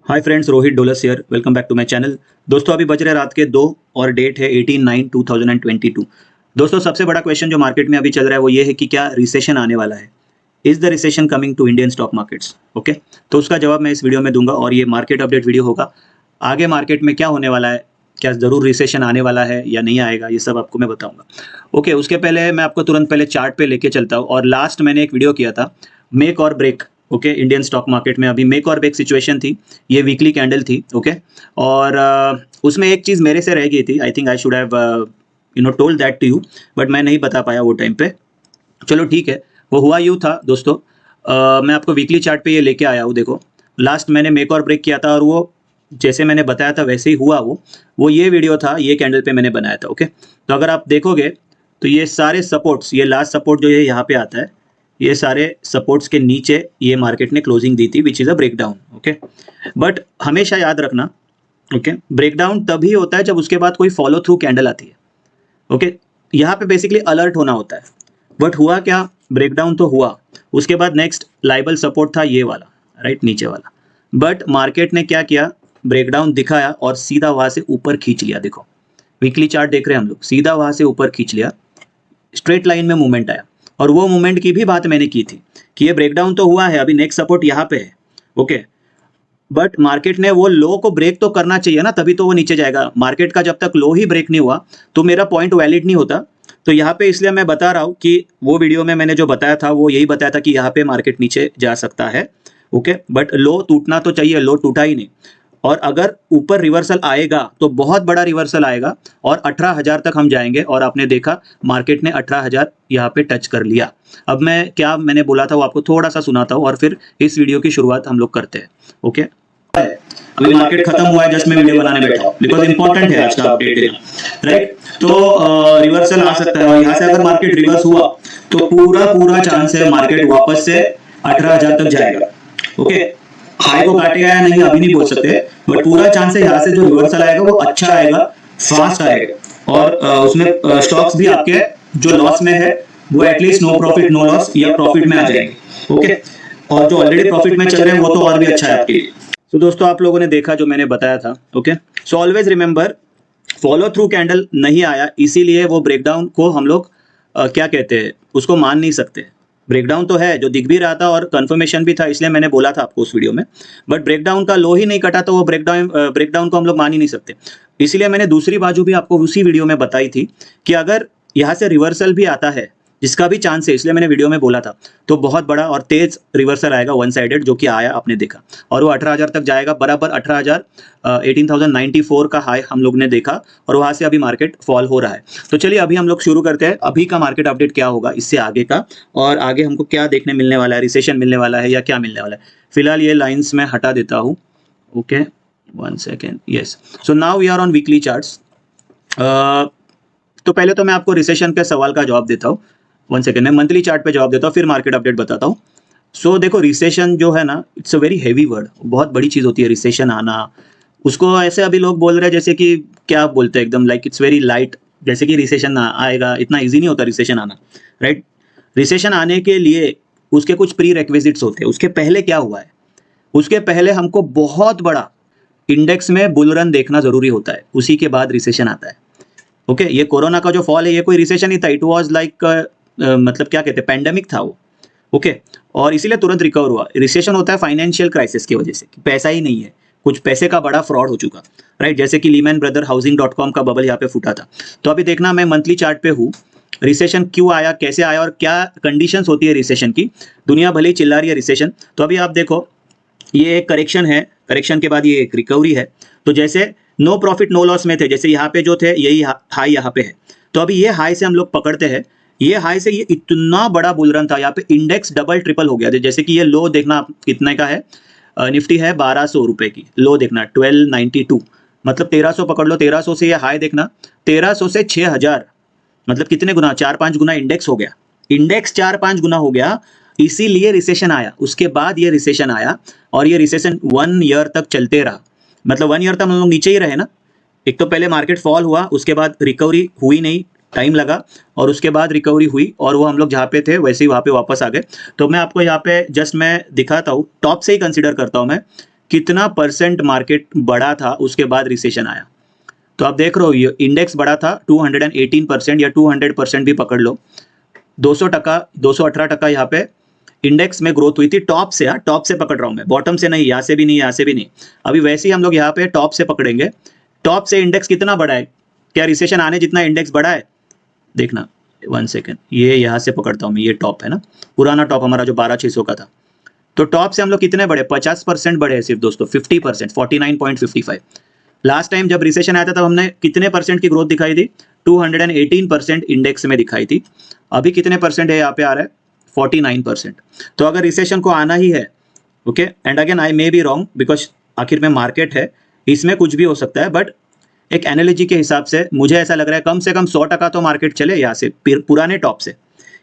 Hi friends, Rohit Dolas here. Welcome back to my channel. दोस्तों अभी बज रहे रात के 2 और डेट है 18/9/2022। दोस्तों सबसे बड़ा क्वेश्चन जो मार्केट में अभी चल रहा है वो ये है कि क्या रिसेशन आने वाला है। Is the recession coming to Indian stock markets? Okay, तो उसका जवाब मैं इस वीडियो में दूंगा और ये मार्केट अपडेट वीडियो होगा। आगे मार्केट में क्या होने वाला है, क्या ज़रूर रिसेशन आने वाला है या नहीं आएगा, ये सब आपको मैं बताऊंगा। ओके, उसके पहले मैं आपको तुरंत पहले चार्ट पे लेके चलता हूँ। और लास्ट मैंने एक वीडियो किया था मेक और break. Okay, Indian stock market में अभी मेक और ब्रेक सिचुएशन थी। ये वीकली कैंडल थी। ओके, और उसमें एक चीज़ मेरे से रह गई थी। I think I should have told that to you, but मैं नहीं बता पाया वो टाइम पे। चलो ठीक है, वो हुआ यूँ था दोस्तों। मैं आपको वीकली चार्ट पे ये लेके आया हूँ। देखो, लास्ट मैंने मेक और ब्रेक किया था और वो जैसे मैंने बताया था वैसे ही हुआ। वो ये वीडियो था, ये कैंडल पे मैंने बनाया था। ओके, तो अगर आप देखोगे तो ये सारे सपोर्ट्स, ये लास्ट सपोर्ट जो है यहाँ पे आता है, ये सारे सपोर्ट्स के नीचे ये मार्केट ने क्लोजिंग दी थी, which is a breakdown. Okay, but हमेशा याद रखना, ओके, ब्रेकडाउन तभी होता है जब उसके बाद कोई फॉलो थ्रू कैंडल आती है। ओके, यहाँ पे बेसिकली अलर्ट होना होता है। बट हुआ क्या, ब्रेकडाउन तो हुआ, उसके बाद नेक्स्ट लाइबल सपोर्ट था ये वाला, राइट, नीचे वाला। बट मार्केट ने क्या किया, ब्रेकडाउन दिखाया और सीधा वहां से ऊपर खींच लिया। देखो, वीकली चार्ट देख रहे हैं हम लोग, सीधा वहां से ऊपर खींच लिया, स्ट्रेट लाइन में मूवमेंट आया। और वो मूवमेंट की भी बात मैंने की थी कि ये ब्रेकडाउन तो हुआ है, अभी नेक्स्ट सपोर्ट यहाँ पे है। ओके, बट मार्केट ने वो लो को ब्रेक तो करना चाहिए ना, तभी तो वो नीचे जाएगा। मार्केट का जब तक लो ही ब्रेक नहीं हुआ तो मेरा पॉइंट वैलिड नहीं होता। तो यहाँ पे इसलिए मैं बता रहा हूँ कि वो वीडियो में मैंने जो बताया था वो यही बताया था कि यहाँ पे मार्केट नीचे जा सकता है। ओके, बट लो टूटना तो चाहिए, लो टूटा ही नहीं। और अगर ऊपर रिवर्सल आएगा तो बहुत बड़ा रिवर्सल आएगा और 18,000 तक हम जाएंगे। और आपने देखा मार्केट ने 18,000 यहाँ पे टच कर लिया। अब मैं क्या मैंने बोला था वो आपको थोड़ा सा सुनाता हूँ और फिर इस वीडियो की शुरुआत हम लोग करते हैं। ओके, अभी मार्केट खत्म हुआ है, जस्ट मैं वीडियो बनाने बैठा हूँ बिकॉज इंपॉर्टेंट है आज का अपडेट देना, राइट। तो रिवर्सल आ सकता है और यहाँ से अगर मार्केट रिवर्स हुआ तो पूरा पूरा चांस है मार्केट वापस से 18,000 तक जाएगा। ओके, हाई को काटेगा या नहीं अभी नहीं बोल सकते, बट पूरा चांस है यहाँ से जो रिवर्सल आएगा वो अच्छा आएगा, फास्ट आएगा। और उसमें स्टॉक्स भी आपके जो लॉस में है वो at least no profit no loss या प्रॉफिट में आ जाएंगे। ओके, और जो ऑलरेडी प्रॉफिट में चल रहे हैं वो तो और भी अच्छा है आपके लिए। तो दोस्तों आप लोगों ने देखा जो मैंने बताया था। Okay, so always remember, follow through candle नहीं आया, इसीलिए वो ब्रेकडाउन को हम लोग क्या कहते हैं, उसको मान नहीं सकते। ब्रेकडाउन तो है, जो दिख भी रहा था और कंफर्मेशन भी था, इसलिए मैंने बोला था आपको उस वीडियो में। बट ब्रेकडाउन का लो ही नहीं कटा तो वो ब्रेकडाउन को हम लोग मान ही नहीं सकते। इसीलिए मैंने दूसरी बाजू भी आपको उसी वीडियो में बताई थी कि अगर यहाँ से रिवर्सल भी आता है, जिसका भी चांस है, इसलिए मैंने वीडियो में बोला था, तो बहुत बड़ा और तेज रिवर्सल आएगा वन साइडेड, जो कि आया, आपने देखा। और वो 18,000 तक जाएगा, बराबर 18,000 18,094 का हाई हम लोग ने देखा और वहां से अभी मार्केट फॉल हो रहा है। तो चलिए अभी हम लोग शुरू करते हैं, अभी का मार्केट अपडेट क्या होगा इससे आगे का, और आगे हमको क्या देखने मिलने वाला है, रिसेशन मिलने वाला है या क्या मिलने वाला है। फिलहाल ये लाइन्स में हटा देता हूँ। Okay, 1 second, yes. So now we are on weekly charts. तो पहले तो मैं आपको रिसेशन के सवाल का जवाब देता हूँ। 1 सेकेंड, मैं मंथली चार्ट पे जवाब देता हूँ, फिर मार्केट अपडेट बताता हूँ। सो देखो, रिसेशन जो है ना, it's a very heavy word, बहुत बड़ी चीज़ होती है रिसेशन आना। उसको ऐसे अभी लोग बोल रहे हैं जैसे कि क्या बोलते हैं, एकदम लाइक इट्स वेरी लाइट, जैसे कि रिसेशन आएगा, इतना ईजी नहीं होता रिसेशन आना, राइट। रिसेशन आने के लिए उसके कुछ प्री रिक्विजिट्स होते हैं। उसके पहले क्या हुआ है, उसके पहले हमको बहुत बड़ा इंडेक्स में बुल रन देखना जरूरी होता है, उसी के बाद रिसेशन आता है। ओके, ये कोरोना का जो फॉल है ये कोई रिसेशन नहीं था, इट वाज लाइक मतलब क्या कहते हैं, पैंडेमिक था वो। ओके, और इसीलिए तुरंत रिकवर हुआ। रिसेशन होता है फाइनेंशियल क्राइसिस की वजह से, कि पैसा ही नहीं है, कुछ पैसे का बड़ा फ्रॉड हो चुका, राइट। जैसे कि लीमैन ब्रदर हाउसिंग.com का बबल यहाँ पे फूटा था। तो अभी देखना, मैं मंथली चार्ट पे हूँ, रिसेशन क्यों आया, कैसे आया और क्या कंडीशंस होती है रिसेशन की। दुनिया भले ही चिल्ला रही है रिसेशन, तो अभी आप देखो, ये एक करेक्शन है, करेक्शन के बाद ये एक रिकवरी है। तो जैसे नो प्रॉफिट नो लॉस में थे, जैसे यहाँ पे जो थे यही हाई यहाँ पे है, तो अभी ये हाई से हम लोग पकड़ते हैं, ये हाई से ये इतना बड़ा बुल रन था, यहाँ पे इंडेक्स डबल ट्रिपल हो गया। जैसे कि ये लो देखना कितने का है, निफ्टी है 1200 रुपए की, लो देखना 1292, मतलब 1300 पकड़ लो, 1300 से ये हाई देखना, 1300 से 6000, मतलब कितने गुना, 4-5 गुना इंडेक्स हो गया, इंडेक्स 4-5 गुना हो गया। इसीलिए रिसेशन आया, उसके बाद ये रिसेशन आया और ये रिसेशन 1 ईयर तक चलते रहा, मतलब 1 ईयर तक हम लोग नीचे ही रहे ना। एक तो पहले मार्केट फॉल हुआ, उसके बाद रिकवरी हुई नहीं, टाइम लगा, और उसके बाद रिकवरी हुई और वो हम लोग जहाँ पे थे वैसे ही वहाँ पे वापस आ गए। तो मैं आपको यहाँ पे जस्ट मैं दिखाता हूँ, टॉप से ही कंसिडर करता हूँ मैं, कितना परसेंट मार्केट बढ़ा था उसके बाद रिसेशन आया। तो आप देख रहे हो ये इंडेक्स बढ़ा था 218% या 200% भी पकड़ लो, 200%, 218% यहाँ पे इंडेक्स में ग्रोथ हुई थी टॉप से। हाँ, टॉप से पकड़ रहा हूँ मैं, बॉटम से नहीं, यहाँ से भी नहीं, यहाँ से भी नहीं। अभी वैसे ही हम लोग यहाँ पे टॉप से पकड़ेंगे। टॉप से इंडेक्स कितना बढ़ा है, क्या रिसेशन आने जितना इंडेक्स बढ़ा है? देखना 1 सेकेंड, ये यहाँ से पकड़ता हूँ मैं, ये टॉप है ना, पुराना टॉप हमारा जो 12,600 का था। तो टॉप से हम लोग कितने बढ़े? 50% बढ़े हैं सिर्फ दोस्तों, 50%, 49.55। लास्ट टाइम जब रिसेशन आया था तब हमने कितने परसेंट की ग्रोथ दिखाई थी? 218% इंडेक्स में दिखाई थी। अभी कितने परसेंट है यहाँ पे आ रहा है? 49%। तो अगर रिसेशन को आना ही है, okay, and again I may be wrong because आखिर में मार्केट है, इसमें कुछ भी हो सकता है, बट एक एनालॉजी के हिसाब से मुझे ऐसा लग रहा है कम से कम 100% तो मार्केट चले यहाँ से, पुराने टॉप से।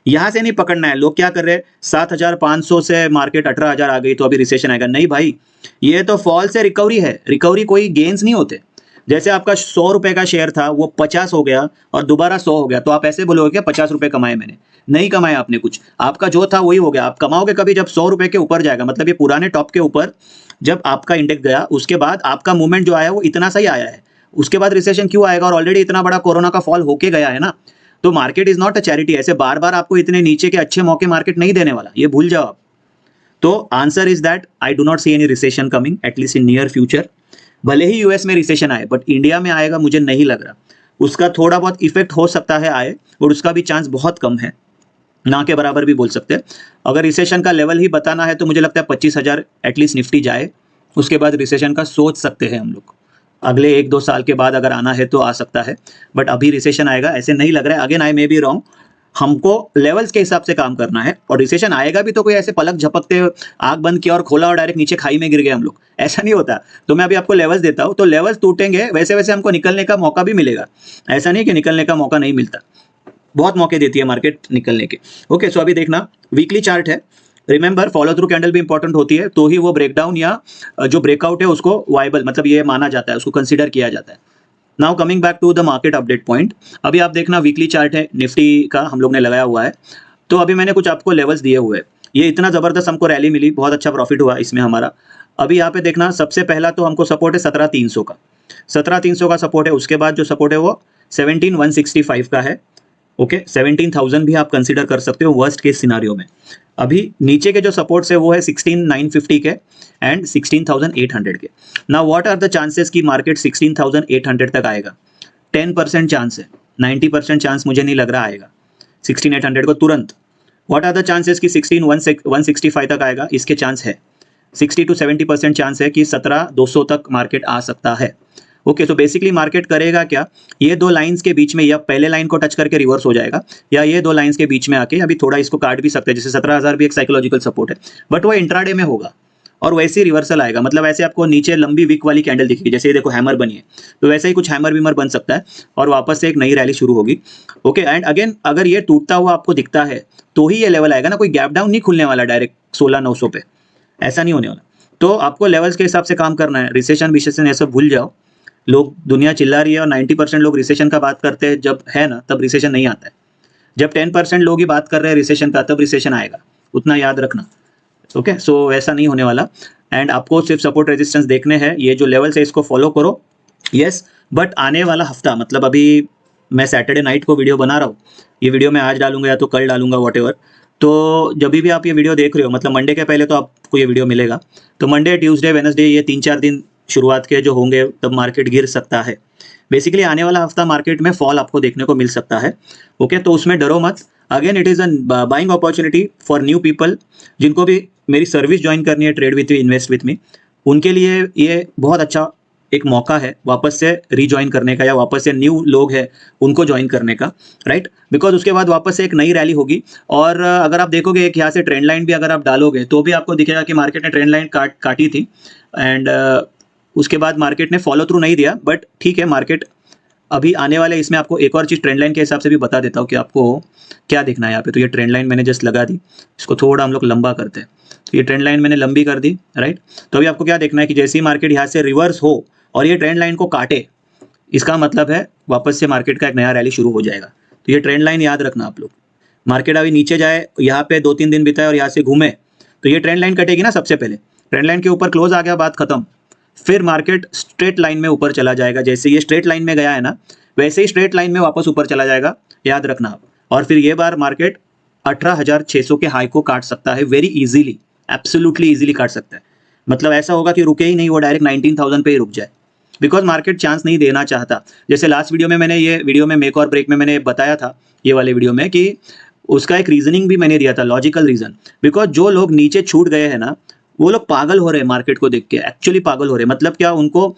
यहाँ से नहीं पकड़ना है। लोग क्या कर रहे हैं, 7,500 से मार्केट 18,000 आ गई तो अभी रिसेशन आएगा। नहीं भाई, ये तो फॉल से रिकवरी है, रिकवरी कोई गेन्स नहीं होते। जैसे आपका 100 रुपए का शेयर था वो 50 हो गया और दोबारा 100 हो गया, तो आप ऐसे बोलोगे क्या 50 रुपए कमाए मैंने? नहीं कमाए आपने कुछ, आपका जो था वही हो गया। आप कमाओगे कभी जब 100 रुपए के ऊपर जाएगा, मतलब ये पुराने टॉप के ऊपर जब आपका इंडेक्स गया उसके बाद आपका मूवमेंट जो आया वो इतना सही आया है, उसके बाद रिसेशन क्यों आएगा? और ऑलरेडी इतना बड़ा कोरोना का फॉल होके गया है ना। तो market is not a charity, ऐसे बार बार आपको इतने नीचे के अच्छे मौके मार्केट नहीं देने वाला, ये भूल जाओ आप। तो answer is that I do not see any recession coming at least in near future. भले ही यूएस में रिसेशन आए बट इंडिया में आएगा मुझे नहीं लग रहा। उसका थोड़ा बहुत इफेक्ट हो सकता है आए, और उसका भी चांस बहुत कम है, ना के बराबर भी बोल सकते हैं। अगर रिसेशन का लेवल ही बताना है तो मुझे लगता है 25,000 एटलीस्ट निफ्टी जाए, उसके बाद रिसेशन का सोच सकते हैं हम लोग। अगले 1-2 साल के बाद अगर आना है तो आ सकता है, बट अभी रिसेशन आएगा ऐसे नहीं लग रहा है। Again I may be wrong, हमको लेवल्स के हिसाब से काम करना है। और रिसेशन आएगा भी तो कोई ऐसे पलक झपकते आग बंद किया और खोला और डायरेक्ट नीचे खाई में गिर गए हम लोग, ऐसा नहीं होता। तो मैं अभी आपको लेवल्स देता हूँ, तो लेवल्स टूटेंगे वैसे वैसे हमको निकलने का मौका भी मिलेगा। ऐसा नहीं कि निकलने का मौका नहीं मिलता, बहुत मौके देती है मार्केट निकलने के। ओके, सो अभी देखना वीकली चार्ट है। रिमेंबर फॉलो थ्रू कैंडल भी इंपॉर्टेंट होती है, तो ही वो ब्रेकडाउन या जो ब्रेकआउट है उसको वाइबल, मतलब ये माना जाता है, उसको कंसिडर किया जाता है। Now coming back to the market update point, अभी आप देखना वीकली चार्ट है निफ्टी का हम लोग ने लगाया हुआ है। तो अभी मैंने कुछ आपको लेवल्स दिए हुए हैं, ये इतना जबरदस्त हमको रैली मिली, बहुत अच्छा प्रॉफिट हुआ इसमें हमारा। अभी यहाँ पे देखना सबसे पहला तो हमको सपोर्ट है 17,300 का, 17,300 का सपोर्ट है। उसके बाद जो सपोर्ट है वो 17,165 का है। ओके, 17,000 भी आप कंसीडर कर सकते हो वर्स्ट केस सिनारियो में। अभी नीचे के जो सपोर्ट्स है वो है 16,950 के एंड 16,800 के। Now what are the chances कि मार्केट 16,800 तक आएगा? 10% चांस है, 90% चांस मुझे नहीं लग रहा आएगा 16,800 को तुरंत। व्हाट आर द चांसेस कि 16,165 तक आएगा? इसके चांस है 60 to 70% चांस है कि 17,200 तक मार्केट आ सकता है। ओके, तो बेसिकली मार्केट करेगा क्या, ये दो लाइंस के बीच में या पहले लाइन को टच करके रिवर्स हो जाएगा, या ये दो लाइंस के बीच में आके अभी थोड़ा इसको काट भी सकते हैं। जैसे 17,000 भी एक साइकोलॉजिकल सपोर्ट है, बट वो इंट्राडे में होगा और वैसे ही रिवर्सल आएगा। मतलब ऐसे आपको नीचे लंबी वीक वाली कैंडल दिखेगी, जैसे ये देखो हैमर बनी है, तो वैसे ही कुछ हैमर विमर बन सकता है और वापस से एक नई रैली शुरू होगी। ओके, एंड अगेन अगर ये टूटता हुआ आपको दिखता है तो ही ये लेवल आएगा ना, कोई गैप डाउन नहीं खुलने वाला डायरेक्ट 16,900 पे, ऐसा नहीं होने वाला। तो आपको लेवल्स के हिसाब से काम करना है। रिसेशन ये सब भूल जाओ, लोग दुनिया चिल्ला रही है और 90% लोग रिसेशन का बात करते हैं, जब है ना तब रिसेशन नहीं आता है। जब 10% लोग ही बात कर रहे हैं रिसेशन का तब रिसेशन आएगा, उतना याद रखना। ओके, सो ऐसा नहीं होने वाला। एंड आपको सिर्फ सपोर्ट रेजिस्टेंस देखने हैं, ये जो लेवल्स है इसको फॉलो करो। यस, बट आने वाला हफ्ता, मतलब अभी मैं सैटरडे नाइट को वीडियो बना रहा हूँ, ये वीडियो मैं आज डालूंगा या तो कल डालूंगा व्हाटएवर। तो जब भी आप ये वीडियो देख रहे हो, मतलब मंडे के पहले तो आपको ये वीडियो मिलेगा, तो मंडे, ट्यूसडे, वेडनेसडे, ये 3-4 दिन शुरुआत के जो होंगे तब मार्केट गिर सकता है। बेसिकली आने वाला हफ्ता मार्केट में फॉल आपको देखने को मिल सकता है। ओके, तो उसमें डरो मत। Again it is a buying opportunity for new people, जिनको भी मेरी सर्विस ज्वाइन करनी है, trade with me, invest with मी, उनके लिए ये बहुत अच्छा एक मौका है वापस से रीजॉइन करने का, या वापस से न्यू लोग हैं उनको ज्वाइन करने का, राइट। बिकॉज उसके बाद वापस से एक नई रैली होगी। और अगर आप देखोगे एक यहाँ से ट्रेंड लाइन भी अगर आप डालोगे तो भी आपको दिखेगा कि मार्केट ने ट्रेंड लाइन काटी थी एंड उसके बाद मार्केट ने फॉलो थ्रू नहीं दिया। बट ठीक है, मार्केट अभी आने वाले, इसमें आपको एक और चीज़ ट्रेंड लाइन के हिसाब से भी बता देता हूँ कि आपको क्या देखना है यहाँ पे। तो ये ट्रेंड लाइन मैंने जस्ट लगा दी, इसको थोड़ा हम लोग लंबा करते हैं। तो ये ट्रेंड लाइन मैंने लंबी कर दी, राइट। तो अभी आपको क्या देखना है कि जैसे ही मार्केट यहाँ से रिवर्स हो और ये ट्रेंड लाइन को काटे, इसका मतलब है वापस से मार्केट का एक नया रैली शुरू हो जाएगा। तो ये ट्रेंड लाइन याद रखना आप लोग। मार्केट अभी नीचे जाए, यहाँ पे 2-3 दिन बिताए और यहाँ से घूमे, तो ये ट्रेंड लाइन कटेगी ना सबसे पहले, ट्रेंड लाइन के ऊपर क्लोज आ गया, बात खत्म। फिर मार्केट स्ट्रेट लाइन में ऊपर चला जाएगा, जैसे ये स्ट्रेट लाइन में गया है ना, वैसे ही स्ट्रेट लाइन में वापस ऊपर चला जाएगा, याद रखना आप। और फिर ये बार मार्केट 18,600 के हाई को काट सकता है वेरी इजीली, एब्सोल्युटली इजीली काट सकता है। मतलब ऐसा होगा कि रुके ही नहीं, वो डायरेक्ट 19,000 पे ही रुक जाए, बिकॉज मार्केट चांस नहीं देना चाहता। जैसे लास्ट वीडियो में मैंने ये वीडियो में मेक और ब्रेक में मैंने बताया था, ये वाले वीडियो में, कि उसका एक रीजनिंग भी मैंने दिया था, लॉजिकल रीजन। बिकॉज जो लोग नीचे छूट गए हैं ना, वो लोग पागल हो रहे हैं मार्केट को देख के, एक्चुअली पागल हो रहे हैं। मतलब क्या, उनको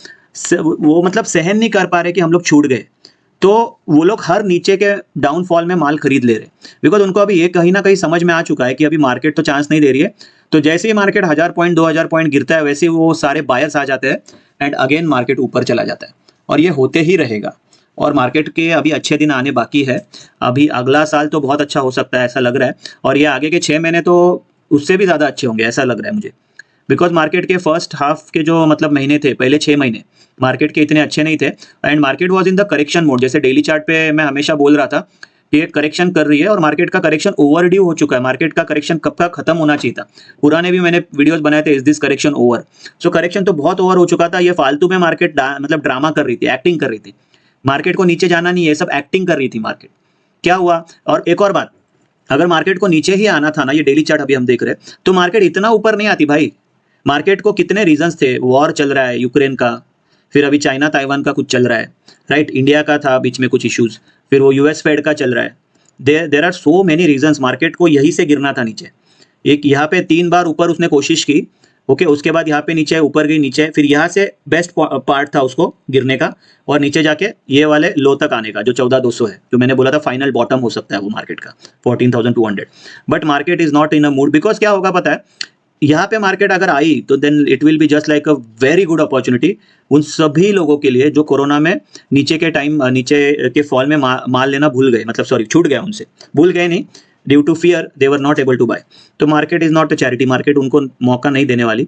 वो मतलब सहन नहीं कर पा रहे कि हम लोग छूट गए, तो वो लोग हर नीचे के डाउनफॉल में माल खरीद ले रहे, बिकॉज उनको अभी ये कहीं ना कहीं समझ में आ चुका है कि अभी मार्केट तो चांस नहीं दे रही है। तो जैसे ही मार्केट 1000 पॉइंट 2000 पॉइंट गिरता है, वैसे ही वो सारे बायर्स आ जाते हैं एंड अगेन मार्केट ऊपर चला जाता है, और ये होते ही रहेगा। और मार्केट के अभी अच्छे दिन आने बाकी है। अभी अगला साल तो बहुत अच्छा हो सकता है ऐसा लग रहा है, और ये आगे के 6 महीने तो उससे भी ज़्यादा अच्छे होंगे ऐसा लग रहा है मुझे। बिकॉज मार्केट के फर्स्ट हाफ के जो मतलब महीने थे, पहले 6 महीने मार्केट के इतने अच्छे नहीं थे, and market was in the correction mode. जैसे डेली चार्ट पे मैं हमेशा बोल रहा था कि ये करेक्शन कर रही है, और मार्केट का करेक्शन ओवरड्यू हो चुका है। मार्केट का करेक्शन कब का खत्म होना चाहिए था, पुराने भी मैंने वीडियोस बनाए थे, is this correction over. So correction तो बहुत ओवर हो चुका था। ये फालतू में मार्केट मतलब ड्रामा कर रही थी, एक्टिंग कर रही थी। मार्केट को नीचे जाना नहीं है, सब एक्टिंग कर रही थी मार्केट। क्या हुआ? और एक और बात, अगर मार्केट को नीचे ही आना था ना, ये डेली चार्ट अभी हम देख रहे हैं, तो मार्केट इतना ऊपर नहीं आती भाई। मार्केट को कितने रीजंस थे, वॉर चल रहा है यूक्रेन का, फिर अभी चाइना ताइवान का कुछ चल रहा है, राइट, इंडिया का था बीच में कुछ इश्यूज, फिर वो यूएस फेड का चल रहा है। There are so many reasons. Market को यहीं से गिरना था नीचे। एक यहाँ पे 3 बार ऊपर उसने कोशिश की, ओके, उसके बाद यहाँ पे नीचे, ऊपर गई नीचे, फिर यहाँ से बेस्ट पार्ट था उसको गिरने का, और नीचे जाके ये वाले लो तक आने का, जो 14,200 है, जो मैंने बोला था फाइनल बॉटम हो सकता है वो मार्केट का 14,200। But market is not in a mood, because क्या होगा पता है, यहाँ पे मार्केट अगर आई तो then it will be just like a very good opportunity उन सभी लोगों के लिए जो कोरोना में नीचे के टाइम, नीचे के फॉल में माल लेना भूल गए, मतलब सॉरी छूट गया उनसे, भूल गए नहीं, due to fear they were not able to buy. तो market is not a charity, market उनको मौका नहीं देने वाली,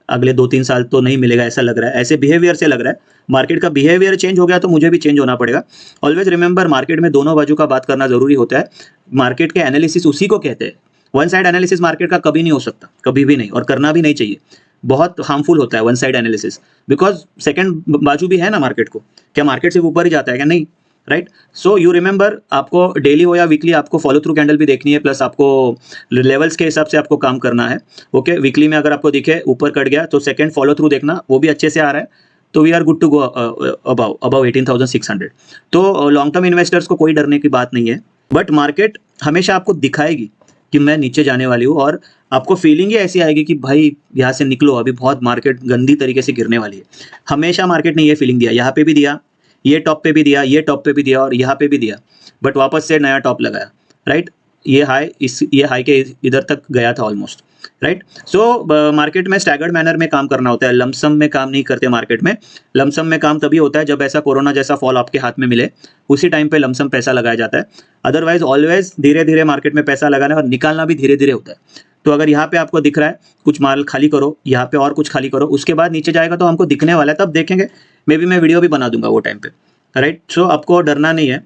अगले 2-3 साल तो नहीं मिलेगा ऐसा लग रहा है, ऐसे बिहेवियर से लग रहा है। मार्केट का बिहेवियर चेंज हो गया तो मुझे भी चेंज होना पड़ेगा। ऑलवेज रिमेंबर, मार्केट में दोनों बाजू का बात करना जरूरी होता है। मार्केट के एनालिसिस उसी को कहते हैं। वन साइड एनालिसिस मार्केट का कभी नहीं हो सकता, कभी भी नहीं, और करना भी नहीं चाहिए। बहुत हार्मफुल होता है one side analysis, because second बाजू भी है ना मार्केट को। क्या मार्केट सिर्फ ऊपर ही जाता है क्या? नहीं, राइट। सो यू रिमेंबर, आपको डेली हो या वीकली आपको फॉलो थ्रू कैंडल भी देखनी है, प्लस आपको लेवल्स के हिसाब से आपको काम करना है। ओके, वीकली में अगर आपको दिखे ऊपर कट गया तो सेकंड फॉलो थ्रू देखना, वो भी अच्छे से आ रहा है, तो we are good to go about 18,600। तो लॉन्ग टर्म इन्वेस्टर्स को कोई डरने की बात नहीं है, बट मार्केट हमेशा आपको दिखाएगी कि मैं नीचे जाने वाली हूँ, और आपको फीलिंग ही ऐसी आएगी कि भाई यहाँ से निकलो, अभी बहुत मार्केट गंदी तरीके से गिरने वाली है। हमेशा मार्केट ने ये फीलिंग दिया, यहाँ पे भी दिया, ये टॉप पे भी दिया, ये टॉप पे भी दिया, और यहाँ पे भी दिया, बट वापस से नया टॉप लगाया, राइट। ये हाई के इधर तक गया था ऑलमोस्ट, राइट। सो मार्केट में स्टैगर्ड मैनर में काम करना होता है, लमसम में काम नहीं करते मार्केट में। लमसम में काम तभी होता है जब ऐसा कोरोना जैसा फॉल आपके हाथ में मिले, उसी टाइम पे लमसम पैसा लगाया जाता है। अदरवाइज ऑलवेज धीरे धीरे मार्केट में पैसा लगाना और निकालना भी धीरे धीरे होता है। तो अगर यहाँ पे आपको दिख रहा है कुछ माल खाली करो, यहाँ पे और कुछ खाली करो, उसके बाद नीचे जाएगा तो हमको दिखने वाला है, तब देखेंगे। मे बी मैं वीडियो भी बना दूंगा वो टाइम पे, राइट। सो आपको डरना नहीं है,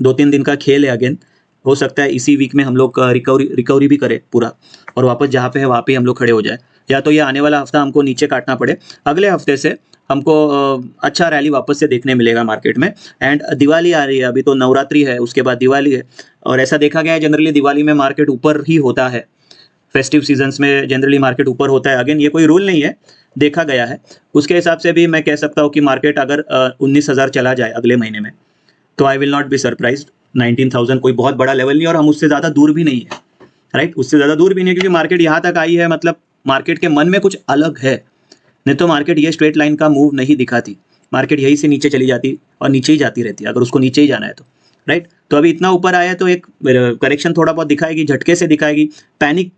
2-3 दिन का खेल है। अगेन हो सकता है इसी वीक में हम लोग रिकवरी भी करें पूरा, और वापस जहाँ पे है वहाँ पे हम लोग खड़े हो जाए, या तो ये आने वाला हफ्ता हमको नीचे काटना पड़े, अगले हफ्ते से हमको अच्छा रैली वापस से देखने मिलेगा मार्केट में। एंड दिवाली आ रही है, अभी तो नवरात्रि है, उसके बाद दिवाली है, और ऐसा देखा गया है जनरली दिवाली में मार्केट ऊपर ही होता है। फेस्टिव सीजन्स में जनरली मार्केट ऊपर होता है। अगेन ये कोई रूल नहीं है, देखा गया है। उसके हिसाब से भी मैं कह सकता हूँ कि मार्केट अगर 19,000 चला जाए अगले महीने में, तो I will not be surprised. 19,000 कोई बहुत बड़ा लेवल नहीं, और हम उससे ज़्यादा दूर भी नहीं है, राइट। उससे ज़्यादा दूर भी नहीं है, क्योंकि मार्केट यहाँ तक आई है, मतलब मार्केट के मन में कुछ अलग है। नहीं तो मार्केट ये स्ट्रेट लाइन का मूव नहीं दिखाती, मार्केट यहीं से नीचे चली जाती और नीचे ही जाती रहती है, अगर उसको नीचे ही जाना है तो, राइट। तो अभी इतना ऊपर आया तो एक करेक्शन थोड़ा बहुत दिखाएगी, झटके से दिखाएगी, पैनिक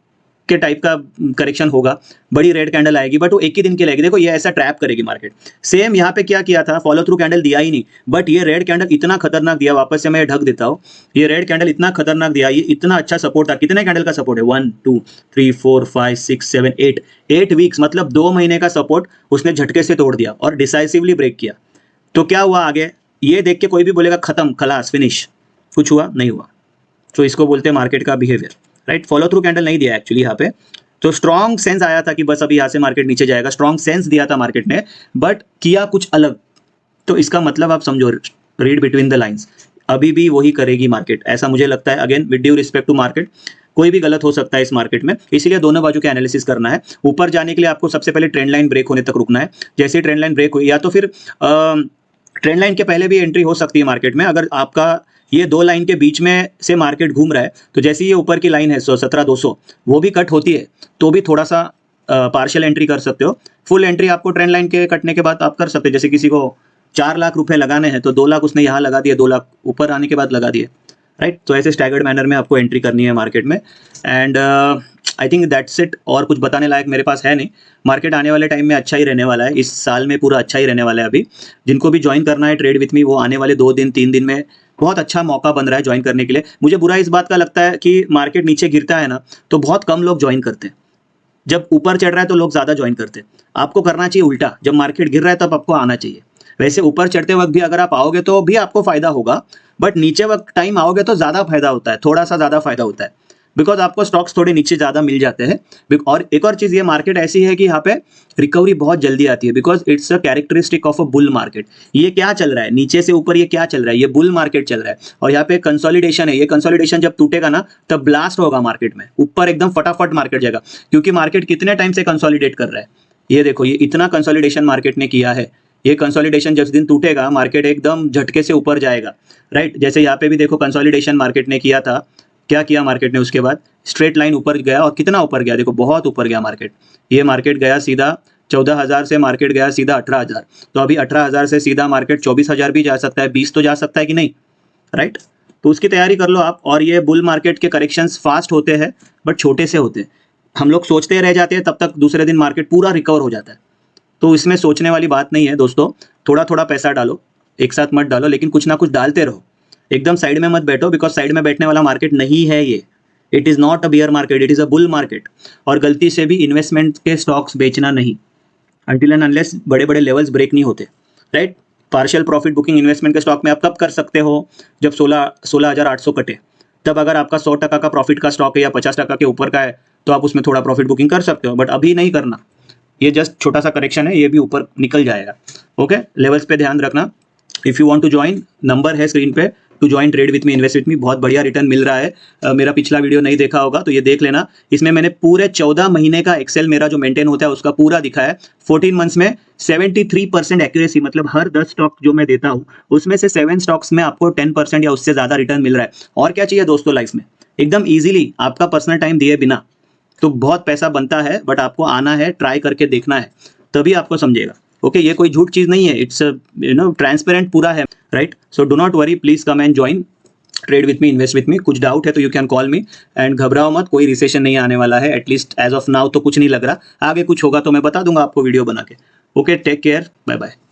के टाइप का करेक्शन होगा, बड़ी रेड कैंडल आएगी, बट वो एक ही दिन की लगेगी। देखो ये ऐसा ट्रैप करेगी मार्केट। सेम यहाँ पे क्या किया था, फॉलो थ्रू कैंडल दिया ही नहीं, बट ये रेड कैंडल इतना खतरनाक दिया, वापस से मैं ढक देता हूँ। ये रेड कैंडल इतना खतरनाक दिया, ये इतना अच्छा सपोर्ट था। कितने कैंडल का सपोर्ट है? 1 2 3 4 5 6 7 8 वीक्स, मतलब 2 महीने का सपोर्ट उसने झटके से तोड़ दिया और डिसाइसिवली ब्रेक किया। तो क्या हुआ आगे, ये देख के कोई भी बोलेगा खत्म, खलास, फिनिश, कुछ हुआ नहीं हुआ। तो इसको बोलते हैं मार्केट का behaviour, right. Follow through candle नहीं दिया एक्चुअली यहाँ पे, तो स्ट्रॉन्ग सेंस आया था कि बस अभी यहाँ से मार्केट नीचे जाएगा, स्ट्रॉन्ग सेंस दिया था मार्केट ने, बट किया कुछ अलग। तो इसका मतलब आप समझो, रीड बिटवीन द लाइंस, अभी भी वही करेगी मार्केट, ऐसा मुझे लगता है। Again with due respect to market, कोई भी गलत हो सकता है इस मार्केट में, इसीलिए दोनों बाजू के एनालिसिस करना है। ऊपर जाने के लिए आपको सबसे पहले ट्रेंड लाइन ब्रेक होने तक रुकना है। जैसे ही ट्रेंड लाइन ब्रेक हुई, या तो फिर ट्रेंड लाइन के पहले भी एंट्री हो सकती है मार्केट में। अगर आपका ये दो लाइन के बीच में से मार्केट घूम रहा है, तो जैसे ये ऊपर की लाइन है 17,200, वो भी कट होती है तो भी थोड़ा सा पार्शियल एंट्री कर सकते हो। फुल एंट्री आपको ट्रेंड लाइन के कटने के बाद आप कर सकते हो। जैसे किसी को 4 लाख रुपए लगाने हैं तो 2 लाख उसने यहाँ लगा दिए, 2 लाख ऊपर आने के बाद लगा दिए, राइट। तो ऐसे स्टैगर्ड मैनर में आपको एंट्री करनी है मार्केट में। And I think that's it. और कुछ बताने लायक मेरे पास है नहीं। मार्केट आने वाले टाइम में अच्छा ही रहने वाला है, इस साल में पूरा अच्छा ही रहने वाला है। अभी जिनको भी ज्वाइन करना है ट्रेड विथ मी, वो आने वाले 2 दिन 3 दिन में बहुत अच्छा मौका बन रहा है ज्वाइन करने के लिए। मुझे बुरा इस बात का लगता है कि मार्केट नीचे गिरता है ना, तो बहुत कम लोग ज्वाइन करते हैं। जब ऊपर चढ़ रहा है तो लोग ज़्यादा ज्वाइन करते हैं। आपको करना चाहिए उल्टा, जब मार्केट गिर रहा है तब आपको आना चाहिए। वैसे ऊपर चढ़ते वक्त भी अगर आप आओगे तो भी आपको फायदा होगा, बट नीचे वक्त टाइम आओगे तो ज़्यादा फायदा होता है, थोड़ा सा ज़्यादा फायदा होता है, बिकॉज आपको स्टॉक्स थोड़े नीचे ज़्यादा मिल जाते हैं। और एक और चीज़, ये मार्केट ऐसी है कि यहाँ पे रिकवरी बहुत जल्दी आती है, because it's a characteristic of a bull market. ये क्या चल रहा है नीचे से ऊपर, ये क्या चल रहा है, ये बुल मार्केट चल रहा है। और यहाँ पे कंसोलिडेशन है, ये कंसोलिडेशन जब टूटेगा ना तब ब्लास्ट होगा मार्केट में, ऊपर एकदम फटाफट मार्केट जाएगा। क्योंकि मार्केट कितने टाइम से कंसोलिडेट कर रहा है, ये देखो, ये इतना कंसोलिडेशन मार्केट ने किया है। ये कंसोलिडेशन जिस दिन टूटेगा मार्केट एकदम झटके से ऊपर जाएगा, राइट। जैसे यहाँ पे भी देखो कंसोलिडेशन मार्केट ने किया था, क्या किया मार्केट ने, उसके बाद स्ट्रेट लाइन ऊपर गया, और कितना ऊपर गया, देखो बहुत ऊपर गया मार्केट। ये मार्केट गया सीधा 14,000 से, मार्केट गया सीधा 18,000। तो अभी 18,000 से सीधा मार्केट 24,000 भी जा सकता है, 20 तो जा सकता है कि नहीं, राइट। तो उसकी तैयारी कर लो आप। और ये बुल मार्केट के करेक्शंस फास्ट होते हैं बट छोटे से होते हैं। हम लोग सोचते रह जाते हैं, तब तक दूसरे दिन मार्केट पूरा रिकवर हो जाता है। तो इसमें सोचने वाली बात नहीं है दोस्तों। थोड़ा थोड़ा पैसा डालो, एक साथ मत डालो, लेकिन कुछ ना कुछ डालते रहो। एकदम साइड में मत बैठो, बिकॉज साइड में बैठने वाला मार्केट नहीं है ये। It is not a beer market, it is a bull market. और गलती से भी इन्वेस्टमेंट के स्टॉक्स बेचना नहीं, अनटिल एंड अनलेस बड़े बड़े लेवल्स ब्रेक नहीं होते, right. Partial profit booking investment के स्टॉक में आप कब कर सकते हो, जब 16,800 कटे, तब अगर आपका 100% का प्रॉफिट का स्टॉक है या 50% के ऊपर का है तो आप उसमें थोड़ा प्रॉफिट बुकिंग कर सकते हो, बट अभी नहीं करना। ये जस्ट छोटा सा करेक्शन है, ये भी ऊपर निकल जाएगा। ओके, लेवल्स पे ध्यान रखना। If you want to join, number है स्क्रीन पे, to join trade with me, invest with me. बहुत बढ़िया रिटर्न मिल रहा है। मेरा पिछला वीडियो नहीं देखा होगा तो ये देख लेना। इसमें मैंने पूरे 14 महीने का एक्सेल मेरा जो मेंटेन होता है उसका पूरा दिखा है। 14 मंथ्स में 73% एक्यूरेसी, मतलब हर 10 स्टॉक जो मैं देता हूँ उसमें से 7 स्टॉक्स में आपको 10% या उससे ज़्यादा रिटर्न मिल रहा है। और क्या चाहिए दोस्तों लाइफ में, एकदम ईजिली, आपका पर्सनल टाइम दिए बिना तो बहुत पैसा बनता है। बट आपको आना है, ट्राई करके देखना है, तभी आपको समझेगा। ओके, ये कोई झूठ चीज़ नहीं है, इट्स ट्रांसपेरेंट पूरा है, right. So do not worry, please come and join trade with me, invest with मी। कुछ डाउट है तो you can call me, and घबराओ मत, कोई रिसेशन नहीं आने वाला है, एटलीस्ट एज ऑफ नाउ तो कुछ नहीं लग रहा। आगे कुछ होगा तो मैं बता दूंगा आपको वीडियो बना के। Okay, take care, bye bye.